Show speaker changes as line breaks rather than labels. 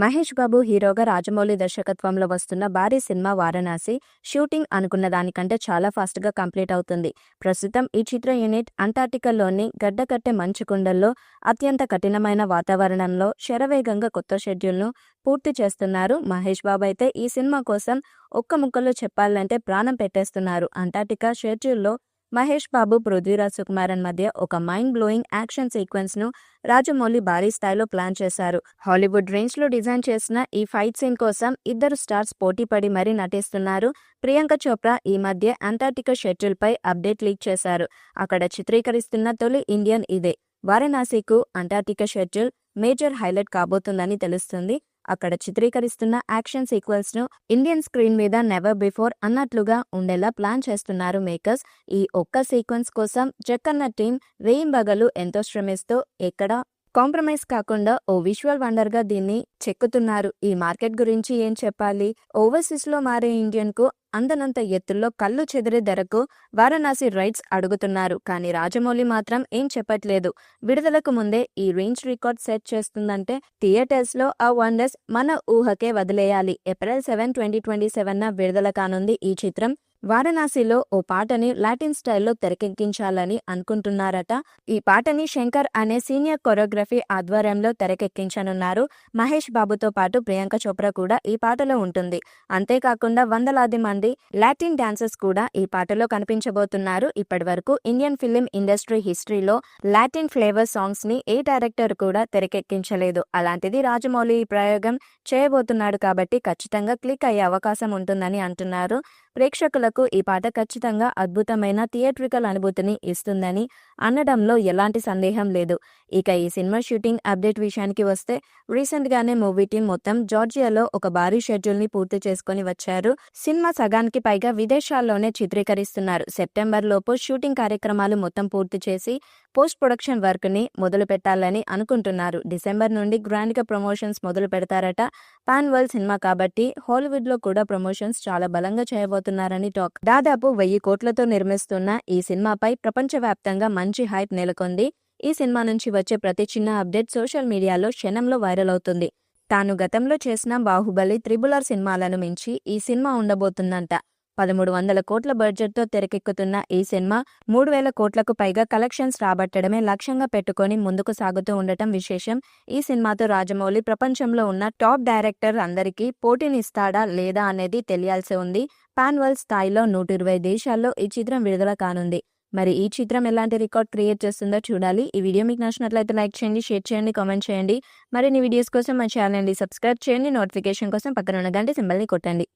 మహేష్ బాబు హీరోగా రాజమౌళి దర్శకత్వంలో వస్తున్న భారీ సినిమా వారణాసి షూటింగ్ అనుకున్న దానికంటే చాలా ఫాస్ట్గా కంప్లీట్ అవుతుంది. ప్రస్తుతం ఈ చిత్ర యూనిట్ అంటార్టికాలోని గడ్డకట్టే మంచు కుండల్లో అత్యంత కఠినమైన వాతావరణంలో శరవేగంగా కొత్త షెడ్యూల్ను పూర్తి చేస్తున్నారు. మహేష్ బాబు అయితే ఈ సినిమా కోసం ఒక్క ముక్కలో చెప్పాలంటే ప్రాణం పెట్టేస్తున్నారు. అంటార్టికా షెడ్యూల్లో మహేష్ బాబు, పృథ్వీరాజ్ సుకుమారన్ మధ్య ఒక మైండ్ బ్లోయింగ్ యాక్షన్ సీక్వెన్స్ ను రాజమౌళి భారీ స్థాయిలో ప్లాన్ చేశారు. హాలీవుడ్ రేంజ్ లో డిజైన్ చేసిన ఈ ఫైట్ సీన్ కోసం ఇద్దరు స్టార్స్ పోటీపడి మరీ నటిస్తున్నారు. ప్రియాంక చోప్రా ఈ మధ్య అంటార్టికా షెడ్యూల్ పై అప్డేట్ లీక్ చేశారు. అక్కడ చిత్రీకరిస్తున్న తొలి ఇండియన్ ఇదే. వారణాసికు అంటార్టికా షెడ్యూల్ మేజర్ హైలైట్ కాబోతుందని తెలుస్తుంది. అక్కడ చిత్రీకరిస్తున్న యాక్షన్ సీక్వెన్స్ ను ఇండియన్ స్క్రీన్ మీద నెవర్ బిఫోర్ అన్నట్లుగా ఉండేలా ప్లాన్ చేస్తున్నారు మేకర్స్. ఈ ఒక్క సీక్వెన్స్ కోసం జక్కన్న టీం రేయింబగలు ఎంతో శ్రమిస్తూ ఎక్కడ కాంప్రమైజ్ కాకుండా ఓ విజువల్ వండర్ గా దీన్ని చెక్కుతున్నారు. ఈ మార్కెట్ గురించి ఏం చెప్పాలి? ఓవర్సీస్ లో మారే ఇండియన్ కు అందనంత ఎత్తుల్లో కళ్ళు చెదిరే ధరకు వారణాసి రైట్స్ అడుగుతున్నారు. కానీ రాజమౌళి మాత్రం ఏం చెప్పట్లేదు. విడుదలకు ముందే ఈ రేంజ్ రికార్డ్ సెట్ చేస్తుందంటే థియేటర్స్ లో ఆ వండర్స్ మన ఊహకే వదిలేయాలి. ఏప్రిల్ 7, 2027 విడుదల కానుంది ఈ చిత్రం. వారణాసిలో ఓ పాటని లాటిన్ స్టైల్లో తెరకెక్కించాలని అనుకుంటున్నారట. ఈ పాటని శంకర్ అనే సీనియర్ కొరియోగ్రఫీ ఆధ్వర్యంలో తెరకెక్కించనున్నారు. మహేష్ బాబుతో పాటు ప్రియాంక చోప్రా కూడా ఈ పాటలో ఉంటుంది. అంతేకాకుండా వందలాది మంది లాటిన్ డాన్సర్స్ కూడా ఈ పాటలో కనిపించబోతున్నారు. ఇప్పటి వరకు ఇండియన్ ఫిలిం ఇండస్ట్రీ హిస్టరీలో లాటిన్ ఫ్లేవర్ సాంగ్స్ ని ఏ డైరెక్టర్ కూడా తెరకెక్కించలేదు. అలాంటిది రాజమౌళి ఈ ప్రయోగం చేయబోతున్నాడు కాబట్టి ఖచ్చితంగా క్లిక్ అయ్యే అవకాశం ఉంటుందని అంటున్నారు. ప్రేక్షకులకు ఈ పాట ఖచ్చితంగా అద్భుతమైన థియేట్రికల్ అనుభూతిని ఇస్తుందని అనడంలో ఎలాంటి సందేహం లేదు. ఇక ఈ సినిమా షూటింగ్ అప్డేట్ విషయానికి వస్తే రీసెంట్ గానే మూవీ టీం మొత్తం జార్జియాలో ఒక భారీ షెడ్యూల్ ని పూర్తి చేసుకుని వచ్చారు. సినిమా సగానికి పైగా విదేశాల్లోనే చిత్రీకరిస్తున్నారు. సెప్టెంబర్ లోపు షూటింగ్ కార్యక్రమాలు మొత్తం పూర్తి చేసి పోస్ట్ ప్రొడక్షన్ వర్క్ ని మొదలు పెట్టాలని అనుకుంటున్నారు. డిసెంబర్ నుండి గ్రాండ్ గా ప్రమోషన్స్ మొదలు పెడతారట. పాన్ వరల్డ్ సినిమా కాబట్టి హాలీవుడ్ లో కూడా ప్రమోషన్స్ చాలా బలంగా చేయబోతున్నారని టాక్. దాదాపు 1000 కోట్లతో నిర్మిస్తున్న ఈ సినిమాపై ప్రపంచవ్యాప్తంగా మంచి హైప్ నెలకొంది. ఈ సినిమా నుంచి వచ్చే ప్రతి చిన్న అప్డేట్ సోషల్ మీడియాలో క్షణంలో వైరల్ అవుతుంది. తాను గతంలో చేసిన బాహుబలి, త్రిబుల్ ఆర్ సినిమాలను మించి ఈ సినిమా ఉండబోతుందంట. 1300 కోట్ల బడ్జెట్తో తెరకెక్కుతున్న ఈ సినిమా 3000 కోట్లకు పైగా కలెక్షన్స్ రాబట్టడమే లక్ష్యంగా పెట్టుకొని ముందుకు సాగుతూ ఉండటం విశేషం. ఈ సినిమాతో రాజమౌళి ప్రపంచంలో ఉన్న టాప్ డైరెక్టర్ అందరికీ పోటీనిస్తాడా లేదా అనేది తెలియాల్సి ఉంది. పాన్ వరల్డ్ స్థాయిలో 120 దేశాల్లో ఈ చిత్రం విడుదల కానుంది. మరి ఈ చిత్రం ఎలాంటి రికార్డ్ క్రియేట్ చేస్తుందో చూడాలి. ఈ వీడియో మీకు నచ్చినట్లయితే లైక్ చేయండి, షేర్ చేయండి, కామెంట్ చేయండి. మరిన్ని వీడియోస్ కోసం మా ఛానల్ని సబ్స్క్రైబ్ చేయండి. నోటిఫికేషన్ కోసం పక్కన ఉన్న గంట సింబల్ని కొట్టండి.